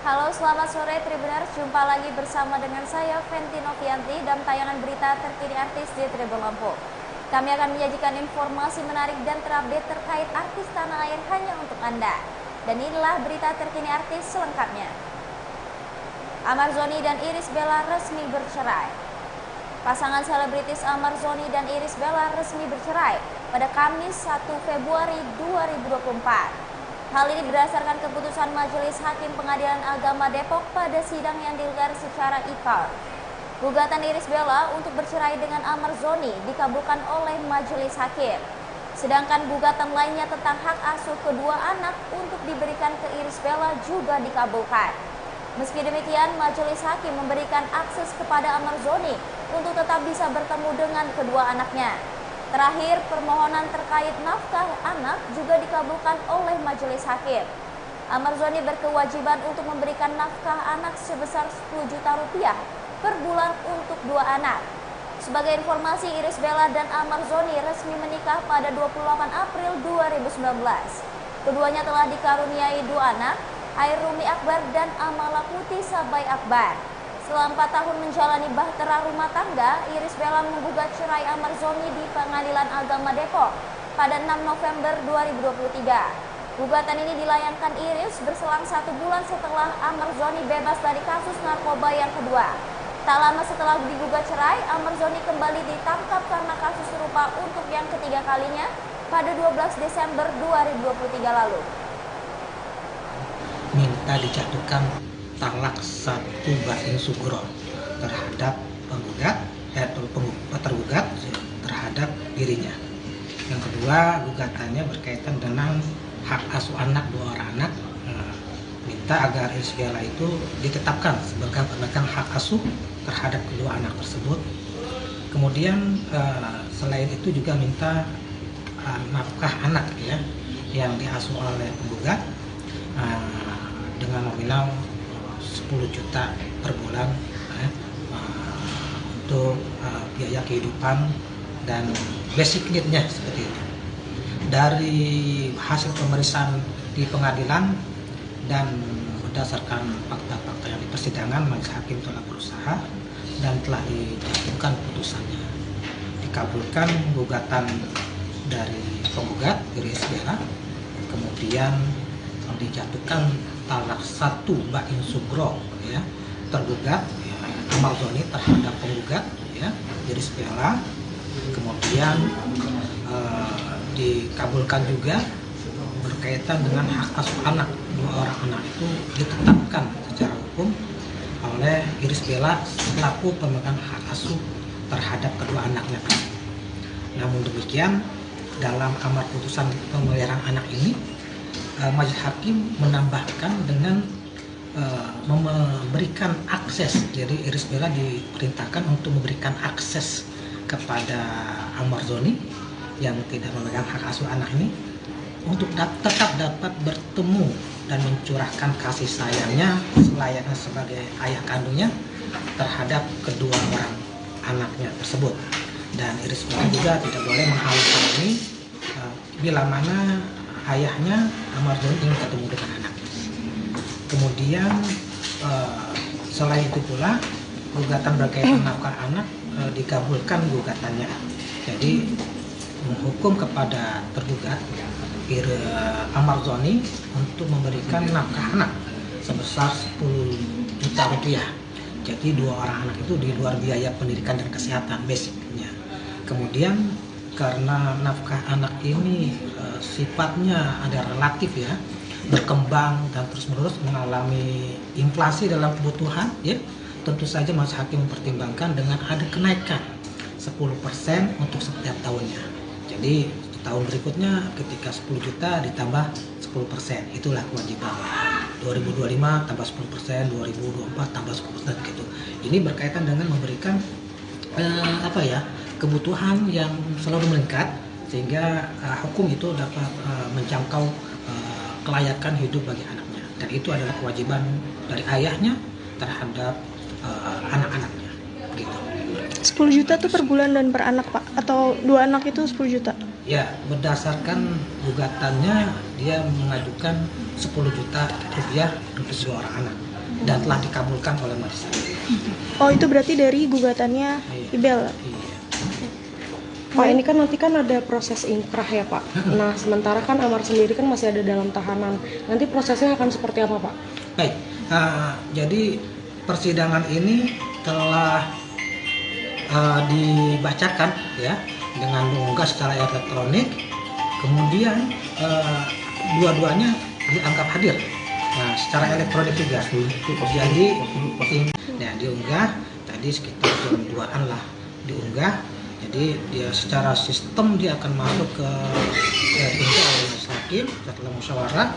Halo, selamat sore Tribuners. Jumpa lagi bersama dengan saya Fenty Novianti dan tayangan berita terkini artis di Tribun Lampung. Kami akan menyajikan informasi menarik dan terupdate terkait artis tanah air hanya untuk Anda. Dan inilah berita terkini artis selengkapnya. Amar Zoni dan Irish Bella resmi bercerai. Pasangan selebritis Amar Zoni dan Irish Bella resmi bercerai pada Kamis 1 Februari 2024. Hal ini berdasarkan keputusan Majelis Hakim Pengadilan Agama Depok pada sidang yang digelar secara e-court. Gugatan Irish Bella untuk bercerai dengan Amar Zoni dikabulkan oleh Majelis Hakim. Sedangkan gugatan lainnya tentang hak asuh kedua anak untuk diberikan ke Irish Bella juga dikabulkan. Meski demikian, Majelis Hakim memberikan akses kepada Amar Zoni untuk tetap bisa bertemu dengan kedua anaknya. Terakhir, permohonan terkait nafkah anak juga dikabulkan oleh Majelis Hakim. Amar Zoni berkewajiban untuk memberikan nafkah anak sebesar 10 juta rupiah per bulan untuk dua anak. Sebagai informasi, Irish Bella dan Amar Zoni resmi menikah pada 28 April 2019. Keduanya telah dikaruniai dua anak, Airumi Akbar dan Amala Putih Sabai Akbar. Setelah 4 tahun menjalani bahtera rumah tangga, Irish Bella menggugat cerai Amar Zoni di Pengadilan Agama Depok pada 6 November 2023. Gugatan ini dilayangkan Irish berselang 1 bulan setelah Amar Zoni bebas dari kasus narkoba yang kedua. Tak lama setelah digugat cerai, Amar Zoni kembali ditangkap karena kasus serupa untuk yang ketiga kalinya pada 12 Desember 2023 lalu. Minta dijatuhkan talak 1 Bain Sugro terhadap tergugat terhadap dirinya. Yang kedua, gugatannya berkaitan dengan hak asuh anak, 2 orang anak. Minta agar Irish Bella itu ditetapkan sebagai pemegang hak asuh terhadap kedua anak tersebut. Kemudian selain itu juga minta nafkah anak ya yang diasuh oleh penggugat dengan nominal 10 juta per bulan untuk biaya kehidupan dan basic need-nya seperti itu. Dari hasil pemeriksaan di pengadilan dan berdasarkan fakta-fakta yang di persidangan, majelis hakim telah berusaha dan telah dijatuhkan putusannya. Dikabulkan gugatan dari penggugat Irish Bella, kemudian dijatuhkan talak 1 Bain Sugro ya, tergugat ya, Amar Zoni terhadap penggugat ya, Irish Bella. Kemudian dikabulkan juga berkaitan dengan hak asuh anak, 2 orang anak itu ditetapkan secara hukum oleh Irish Bella selaku pemegang hak asuh terhadap kedua anaknya. Namun demikian, dalam amar putusan pemeliharaan anak ini, majelis hakim menambahkan dengan memberikan akses. Jadi Irish Bella diperintahkan untuk memberikan akses kepada Amar Zoni yang tidak memegang hak asuh anak ini untuk tetap dapat bertemu dan mencurahkan kasih sayangnya selayaknya sebagai ayah kandungnya terhadap kedua orang anaknya tersebut. Dan Irish Bella juga tidak boleh menghalang-halangi bila mana ayahnya Amar Zoni ingin ketemu dengan anaknya. Kemudian selain itu pula gugatan berkaitan nafkah anak dikabulkan gugatannya. Jadi menghukum kepada tergugat Amar Zoni untuk memberikan nafkah anak sebesar 10 juta rupiah. Jadi 2 orang anak itu di luar biaya pendidikan dan kesehatan basicnya. Kemudian karena nafkah anak ini sifatnya ada relatif ya, berkembang dan terus-menerus mengalami inflasi dalam kebutuhan ya, tentu saja majelis hakim mempertimbangkan dengan ada kenaikan 10% untuk setiap tahunnya. Jadi tahun berikutnya ketika 10 juta ditambah 10%, itulah kewajiban. 2025 tambah 10%, 2024 tambah 10% gitu. Ini berkaitan dengan memberikan kebutuhan yang selalu meningkat sehingga hukum itu dapat menjangkau kelayakan hidup bagi anaknya, dan itu adalah kewajiban dari ayahnya terhadap anak-anaknya gitu. 10 juta tuh per bulan dan per anak, Pak? Atau 2 anak itu 10 juta? Ya, berdasarkan gugatannya dia mengajukan 10 juta rupiah untuk 2 orang anak. dan telah dikabulkan oleh majelis hakim. Oh, itu berarti dari gugatannya Ibel. Iya. Pak, ini kan nanti kan ada proses inkrah ya Pak. Nah, sementara kan Amar sendiri kan masih ada dalam tahanan. Nanti prosesnya akan seperti apa Pak? Baik, jadi persidangan ini telah dibacakan ya dengan mengunggah secara elektronik, kemudian dua-duanya dianggap hadir. Nah, secara elektronik juga. Jadi diunggah tadi sekitar jam 2-an lah diunggah. Jadi dia secara sistem dia akan masuk ke diunggah oleh majelis hakim setelah musyawarah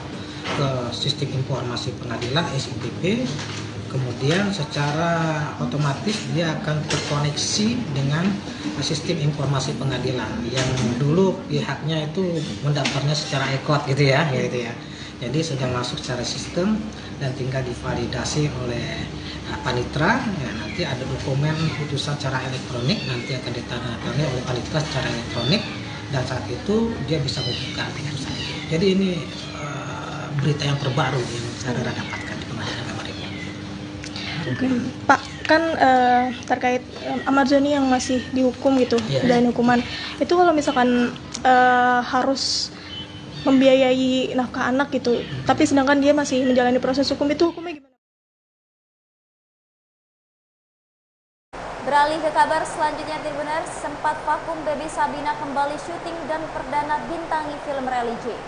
ke sistem informasi pengadilan SIPP. Kemudian secara otomatis dia akan terkoneksi dengan sistem informasi pengadilan yang dulu pihaknya itu mendaftarnya secara e-cloud gitu ya. Jadi sudah masuk secara sistem dan tinggal divalidasi oleh panitra. Ya, nanti ada dokumen putusan secara elektronik, nanti akan ditandatangani oleh panitra secara elektronik dan saat itu dia bisa membuka putusan itu. Jadi ini berita yang terbaru yang saudara dapatkan di pengadilan agama Riau. Pak, kan terkait Ahmad Zoni yang masih dihukum gitu dan hukuman itu kalau misalkan harus membiayai nafkah anak gitu, tapi sedangkan dia masih menjalani proses hukum, itu hukumnya gimana? Beralih ke kabar selanjutnya, Tribuners, sempat vakum Baby Sabina kembali syuting dan perdana bintangi film religi.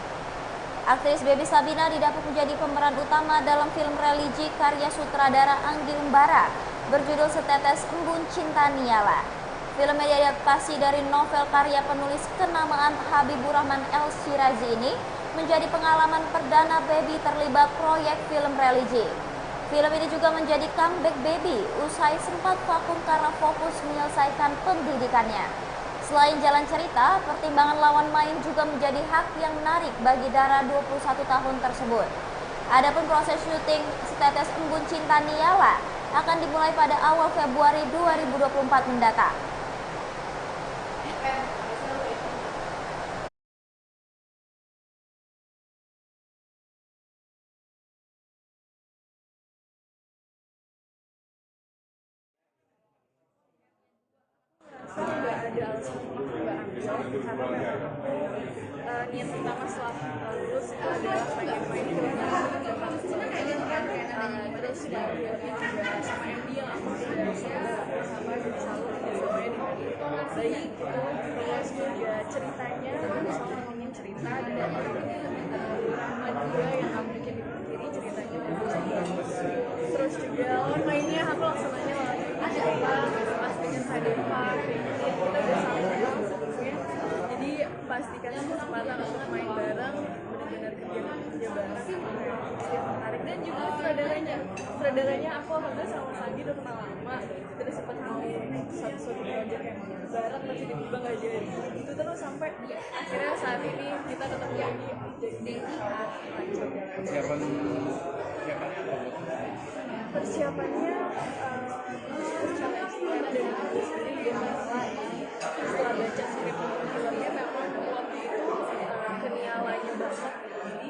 Aktris Baby Sabina didapuk menjadi pemeran utama dalam film religi karya sutradara Anggi Umbara berjudul Setetes Embun Cinta Niala. Film yang diadaptasi dari novel karya penulis kenamaan Habibur Rahman El Shirazi ini menjadi pengalaman perdana Baby terlibat proyek film religi. Film ini juga menjadi comeback Baby usai sempat vakum karena fokus menyelesaikan pendidikannya. Selain jalan cerita, pertimbangan lawan main juga menjadi hak yang menarik bagi Dara 21 tahun tersebut. Adapun proses syuting Setetes Embun Cinta Niala akan dimulai pada awal Februari 2024 mendatang. Niat pertama setelah lulus adalah pengen main film terus filmnya juga sama MD yang aku sudah sama jadi selalu kerjasamanya dengan baik terus juga ceritanya sama ngomongin cerita dan Rahman juga yang aku bikin diri ceritanya bagus terus juga lawan mainnya aku langsung nanya lawan cerita pas dengan Sadepa kita udah saling kenal sebelumnya jadi pastikan kesempatan untuk main bareng benar-benar kerja bareng yang menarik dan juga sutradaranya aku alhamdulillah sama Sandi udah kenal lama terus sempat mau satu project yang bareng tapi tiba-tiba nggak jadi itu terus sampai akhirnya saat ini kita tetap jadi persiapannya secara ekstern dari aku sendiri dan setelah baca skrip filmnya memang waktu itu kenialannya banget jadi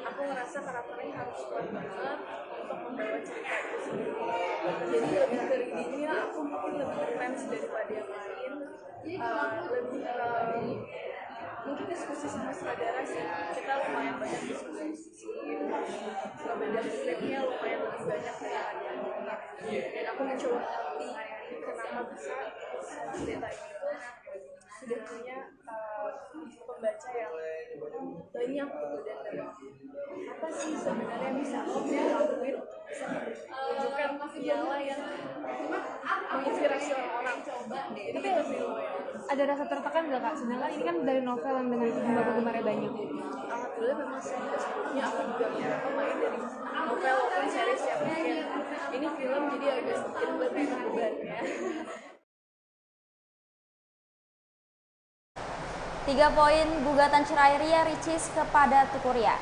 aku ngerasa karakternya harus kuat banget untuk membawa cerita itu sendiri jadi lebih ke readingnya aku mungkin lebih intens daripada yang lain lebih mungkin diskusi sama sutradara sih kita lumayan banyak diskusi setelah belajar skripnya lumayan lebih banyak daripada dan aku mencoba mengerti kenapa bisa cerita itu sudah punya pembaca yang banyak gitu dan apa sih sebenarnya yang bisa aku lakuin bisa menunjukkan Niala yang menginspirasi orang-orang jadi kayak lebih lumayan. Ada rasa tertekan nggak Kak? Sedangkan ini kan dari novel yang dengan penggemar-penggemarnya banyak. Alhamdulillah memang sebelumnya aku juga pemain dari novel maupun series yang mungkin ini film jadi agak sedikit lebih bebannya. 3 poin gugatan cerai Ria Ricis kepada Teuku Ria.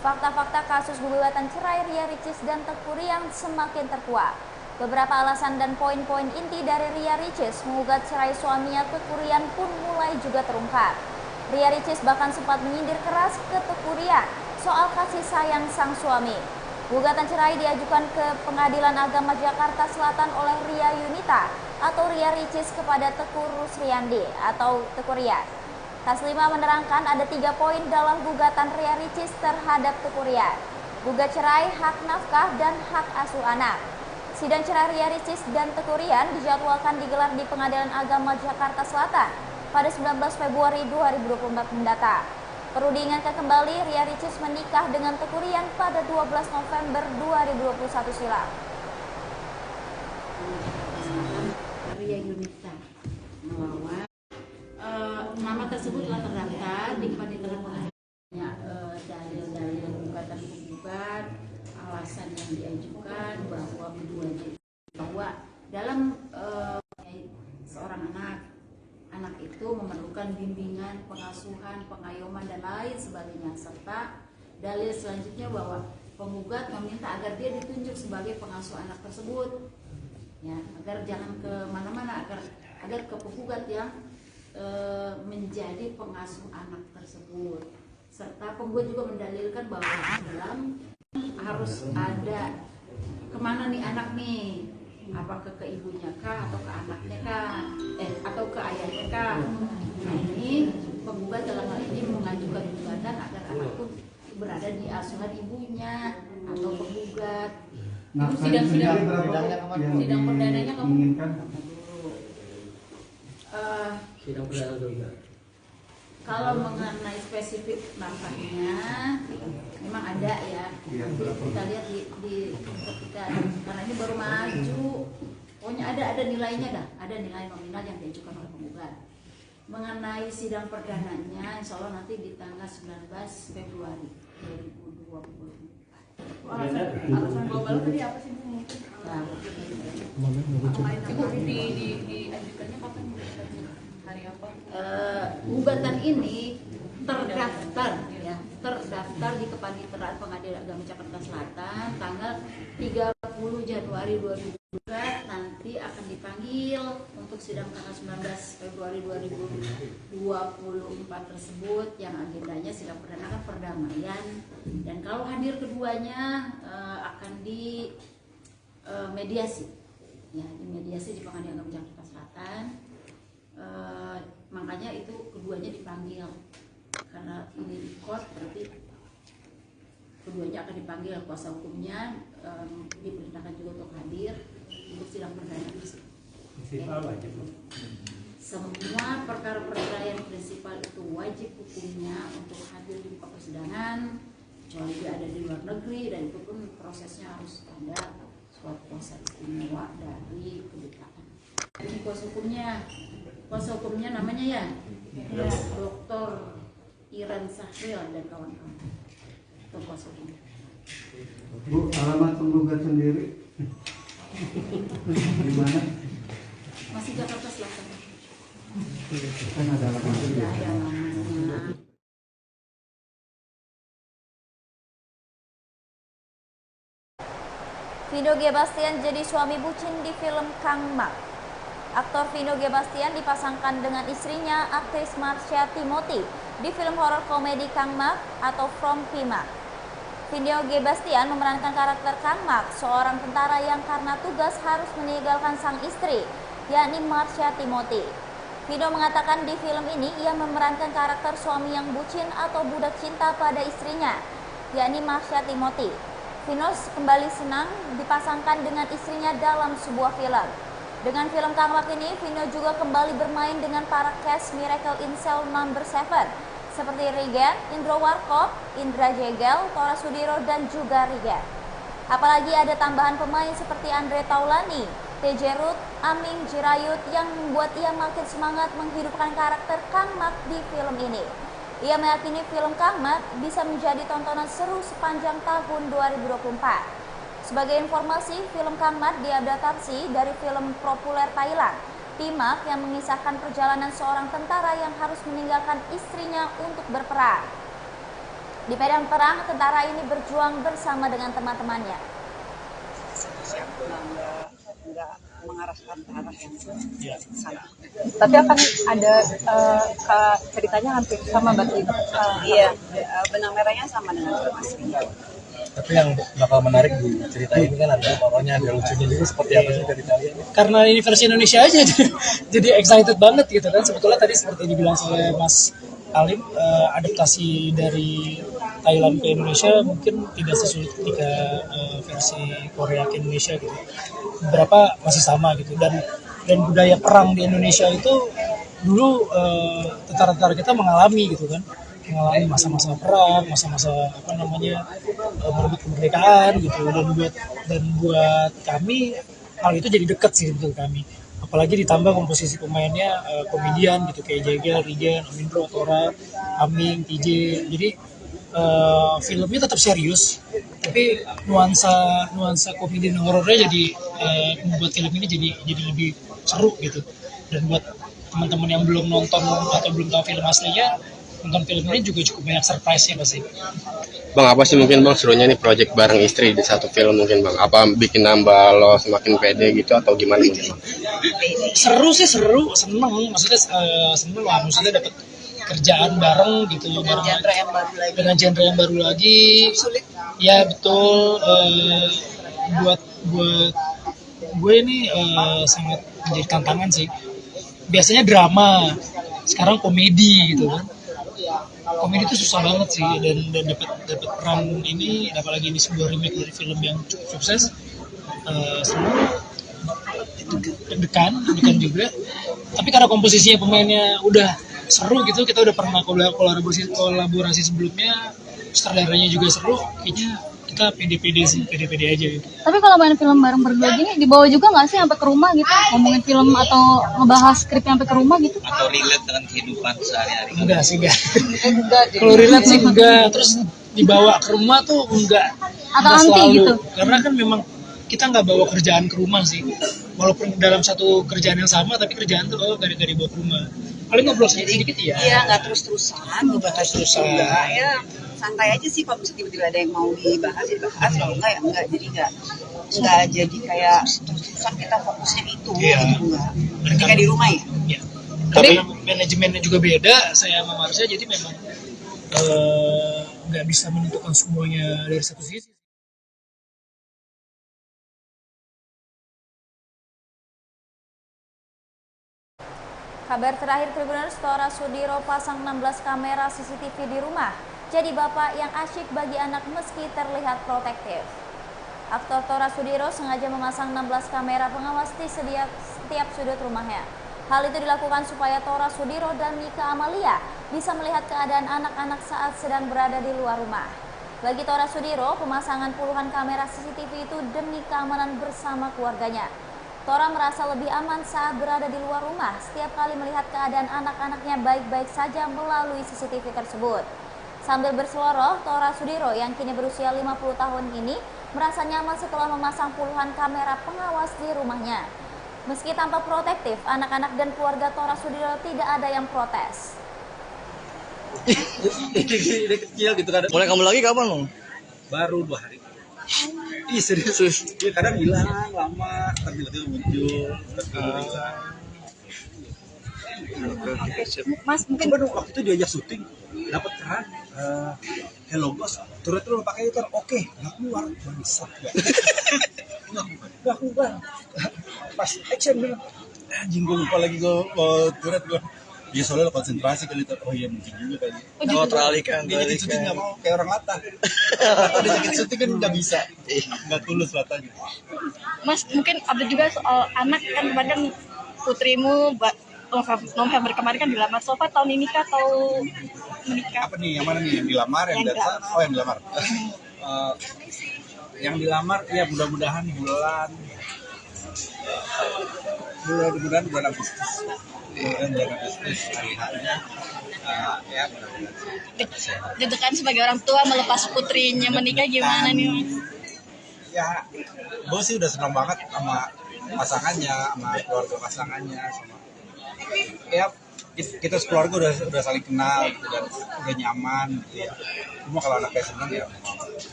Fakta-fakta kasus gugatan cerai Ria Ricis dan Teuku Ria semakin terkuak. Beberapa alasan dan poin-poin inti dari Ria Ricis mengugat cerai suaminya Teuku Ria pun mulai juga terungkap. Ria Ricis bahkan sempat menyindir keras ke Teuku Ria soal kasih sayang sang suami. Gugatan cerai diajukan ke Pengadilan Agama Jakarta Selatan oleh Ria Yunita atau Ria Ricis kepada Teku Rusriandi atau Teku Ria. Taslima menerangkan ada 3 poin dalam gugatan Ria Ricis terhadap Teku Ria. Gugat cerai, hak nafkah, dan hak asuh anak. Sidang cerai Ria Ricis dan Teku Rian dijadwalkan digelar di Pengadilan Agama Jakarta Selatan pada 19 Februari 2024 mendatang. Perlu diingatkan kembali, Ria Ricis menikah dengan Teku Rian pada 12 November 2021 silam. Ria Yunita melawan nama tersebut telah terdaftar di Pengadilan Pengadilannya, dalil-dalil gugatan penggugat, alasan yang diajukan bahwa dalam seorang anak itu memerlukan bimbingan, pengasuhan, pengayoman, dan lain sebagainya, serta dalil selanjutnya bahwa penggugat meminta agar dia ditunjuk sebagai pengasuh anak tersebut, ya, agar jangan ke mana-mana, agar ke penggugat yang menjadi pengasuh anak tersebut. Serta penggugat juga mendalilkan bahwa dalam harus ada kemana nih anak nih, apakah ke ibunya kah atau ke anaknya kah, atau ke ayahnya kah. Nah, ini penggugat dalam hal ini mengajukan gugatan agar anak pun berada di asuhan ibunya atau penggugat. Nah, sidang perdananya kamu inginkan? Sidang perdana juga. Kalau mengenai spesifik nafkahnya memang ada ya. Kita lihat di ketika, karena ini baru maju, pokoknya ada nilainya dah, ada nilai nominal yang diajukan oleh penggugat. Mengenai sidang perdananya, insya Allah nanti di tanggal 19 Februari 2024. Alasan global tadi apa sih Bu? Nah, Ibu diajukannya kapan? Hari apa? Gugatan ini terdaftar di Kepaniteraan Pengadilan Agama Jakarta Selatan tanggal 30 Januari 2024, nanti akan dipanggil untuk sidang tanggal 19 Februari 2024 tersebut, yang agendanya sidang perdana kan perdamaian, dan kalau hadir keduanya akan di mediasi, ya, di mediasi di Pengadilan Agama Jakarta Selatan. Makanya itu keduanya dipanggil, karena ini di court berarti keduanya akan dipanggil, kuasa hukumnya diperintahkan juga untuk hadir untuk sidang perdana tersebut. Semua perkara perceraian prinsipal itu wajib hukumnya untuk hadir di muka persidangan, kecuali dia ada di luar negeri, dan itu pun prosesnya harus ada suatu proses istimewa dari kedutaan. Ini kuasa hukumnya namanya ya, Dr. Iran Sahril dan kawan-kawan. Itu kuasa hukumnya. Bu, alamat penggugat sendiri di mana? Masih Jakarta Selatan. Kan ada alamat Tidak ada alamatnya. Vino G. Bastian jadi suami bucin di film Kang Mak. Aktor Vino G. Bastian dipasangkan dengan istrinya, aktris Marsha Timothy, di film horor komedi Kang Mak atau From Pima. Vino G. Bastian memerankan karakter Kang Mak, seorang tentara yang karena tugas harus meninggalkan sang istri, yakni Marsha Timothy. Vino mengatakan di film ini ia memerankan karakter suami yang bucin atau budak cinta pada istrinya, yakni Marsha Timothy. Vino kembali senang dipasangkan dengan istrinya dalam sebuah film. Dengan film Kang Mak ini, Vino juga kembali bermain dengan para cast Miracle in Cell No. 7 seperti Rigen, Indro Warkop, Indra Jegel, Tora Sudiro, dan juga Rigen. Apalagi ada tambahan pemain seperti Andre Taulani, TJ Ruth, Aming Jirayut yang membuat ia makin semangat menghidupkan karakter Kang Mak di film ini. Ia meyakini film Kang Mak bisa menjadi tontonan seru sepanjang tahun 2024. Sebagai informasi, film Kang Mak diadaptasi dari film populer Thailand, Pimak, yang mengisahkan perjalanan seorang tentara yang harus meninggalkan istrinya untuk berperang. Di medan perang, tentara ini berjuang bersama dengan teman-temannya. Enggak mengarahkan ke arah yang sana. Tapi akan ada ceritanya hampir sama berarti. Iya, benang merahnya sama dengan film asli. Tapi yang bakal menarik di cerita ini kan ada pokoknya ada lucunya juga, seperti apa sih dari kalian? Karena ini versi Indonesia aja jadi excited banget gitu kan. Sebetulnya tadi seperti dibilang oleh Mas Alim, adaptasi dari Thailand ke Indonesia mungkin tidak sesulit ketika versi Korea ke Indonesia gitu. Beberapa masih sama gitu, dan budaya perang di Indonesia itu dulu tentara-tentara kita mengalami gitu kan, mengalami masa-masa perang, masa-masa merebut kemerdekaan gitu, dan buat kami hal itu jadi dekat sih untuk kami. Apalagi ditambah komposisi pemainnya komedian gitu kayak Jegel, Rigen, Amindro, Tora, Aming, TJ. Jadi filmnya tetap serius, tapi nuansa komedi dan horornya jadi membuat film ini jadi lebih seru gitu. Dan buat teman-teman yang belum nonton atau belum tahu film aslinya, nonton film ini juga cukup banyak surprise-nya pasti. Bang, apa sih mungkin Bang serunya nih project bareng istri di satu film mungkin Bang? Apa bikin nambah lo semakin pede gitu atau gimana mungkin Bang? Seru, seneng. Maksudnya dapat kerjaan bareng gitu. Dengan genre yang baru lagi. Sulit. Ya betul. Buat gue ini sangat menjadi tantangan sih. Biasanya drama, sekarang komedi gitu kan. Komedi itu susah banget sih, dan dapat peran ini, apalagi ini sebuah remake dari film yang cukup sukses. Semua deg-degan juga. Tapi karena komposisinya pemainnya udah seru gitu, kita udah pernah kolaborasi sebelumnya, sutradaranya juga seru, kayaknya kita pede aja gitu. Tapi kalau main film bareng berdua gini, dibawa juga nggak sih sampai ke rumah gitu, ngomongin film atau ngebahas skrip sampai ke rumah gitu? Atau relate dengan kehidupan sehari-hari? Enggak sih, enggak. Kalau relate sih enggak, terus dibawa ke rumah tuh enggak. Atau anti selalu gitu? Karena kan memang kita nggak bawa kerjaan ke rumah sih, walaupun dalam satu kerjaan yang sama, tapi kerjaan tuh nggak dibawa ke rumah. Paling ngobrol sedikit ya. Iya, nggak terus-terusan ngebahas juga ya. Santai aja sih, kalau misalnya tiba-tiba ada yang mau dibahas ya dibahas, kalau enggak ya enggak. Jadi enggak jadi kayak terus-terusan kita fokusnya itu gitu, enggak. Ketika di rumah ya. Ya. Tapi manajemennya juga beda, saya sama Marsha, jadi memang nggak bisa menentukan semuanya dari satu sisi. Kabar terakhir Tribuners, Tora Sudiro pasang 16 kamera CCTV di rumah. Jadi bapak yang asyik bagi anak meski terlihat protektif. Aktor Tora Sudiro sengaja memasang 16 kamera pengawas di setiap sudut rumahnya. Hal itu dilakukan supaya Tora Sudiro dan Mika Amalia bisa melihat keadaan anak-anak saat sedang berada di luar rumah. Bagi Tora Sudiro, pemasangan puluhan kamera CCTV itu demi keamanan bersama keluarganya. Tora merasa lebih aman saat berada di luar rumah setiap kali melihat keadaan anak-anaknya baik-baik saja melalui CCTV tersebut. Sambil berseloroh, Tora Sudiro yang kini berusia 50 tahun ini merasa nyaman setelah memasang puluhan kamera pengawas di rumahnya. Meski tampak protektif, anak-anak dan keluarga Tora Sudiro tidak ada yang protes. Ini kecil gitu kan. Mulai kamu lagi kapan lo? Baru 2 hari. Ih serius? Ya, kadang hilang lama, tapi tiba-tiba muncul. Mas, mungkin baru waktu itu diajak syuting, dapat peran Hello Boss, turut pakai itu, oke, nggak keluar, bangsat, nggak keluar, pas action bilang, anjing gue lupa lagi gue turut gue. Dia soalnya konsentrasi kali itu, oh iya mungkin juga kali. Oh teralihkan. Dia jadi syuting nggak mau, kayak orang latah. Atau dia jadi syuting kan nggak bisa, nggak tulus latahnya. Mas, mungkin ada juga soal anak kan, kemarin kan putrimu November kemarin kan dilamar. So far tahun ini kah atau menikah? Apa nih, yang mana nih, yang dilamar, yang datang? Oh yang dilamar. Yang dilamar, ya mudah-mudahan bulan Agustus. Bulan Agustus hari-harinya. Ya mudah-mudahan. Deg-degan sebagai orang tua melepas putrinya menikah gimana nih Mas? Ya, gue sih udah senang banget sama pasangannya, sama keluarga pasangannya, sama ya kita sekeluarga udah saling kenal gitu, dan udah nyaman gitu ya. Cuma kalau anaknya senang ya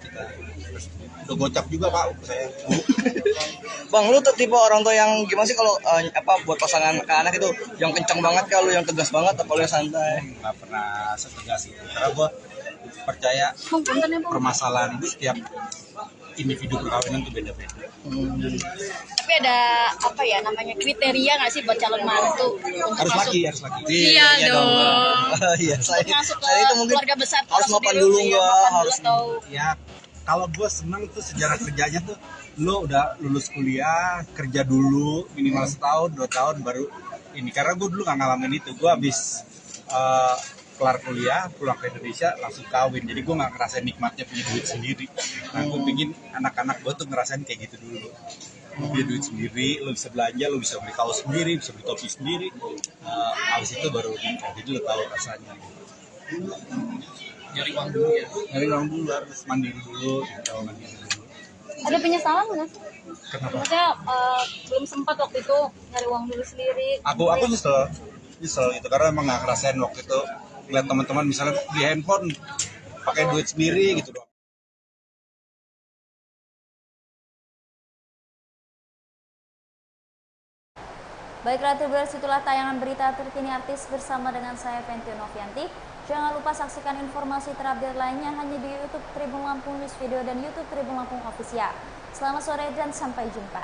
kita udah gocap juga Pak saya. Bang, lu tuh tipe orang tua yang gimana sih kalau buat pasangan ke anak itu yang kencang banget, kalau yang tegas banget, apa lu yang santai? Nggak pernah setegas itu, karena gue percaya permasalahan setiap individu perkawinan itu beda-beda. Tapi ada apa ya namanya kriteria nggak sih buat calon mantu untuk Harus masuk? laki. Iya dong. Iya, saya Masuk ke itu mungkin keluarga besar harus kalau mapan sendiri, dulu ya, nggak mapan dulu harus. atau Ya, kalau gue seneng tuh sejarah kerjanya tuh lo udah lulus kuliah, kerja dulu minimal setahun 2 tahun baru ini. Karena gue dulu nggak ngalamin itu. Gue habis kelar kuliah pulang ke Indonesia langsung kawin, jadi gue nggak ngerasain nikmatnya punya duit sendiri. Nah, gue pingin anak-anak gue tuh ngerasain kayak gitu dulu. Lo punya duit sendiri, lo bisa belanja, lo bisa beli kaos sendiri, bisa beli topi sendiri. Habis itu baru nikah, jadi lo tahu rasanya. Nyari uang dulu ya. Nyari uang dulu, harus mandiri dulu, mandiri dulu. Ada penyesalan nggak sih? Kenapa? Maksudnya belum sempat waktu itu nyari uang dulu sendiri. Aku nyesel gitu karena emang nggak ngerasain waktu itu lihat teman-teman misalnya di handphone pakai duit sendiri gitu doang. Baiklah Tribuners, itulah tayangan berita terkini artis bersama dengan saya Fenty Novianti. Jangan lupa saksikan informasi terupdate lainnya hanya di YouTube Tribun Lampung News Video dan YouTube Tribun Lampung Official. Selamat sore dan sampai jumpa.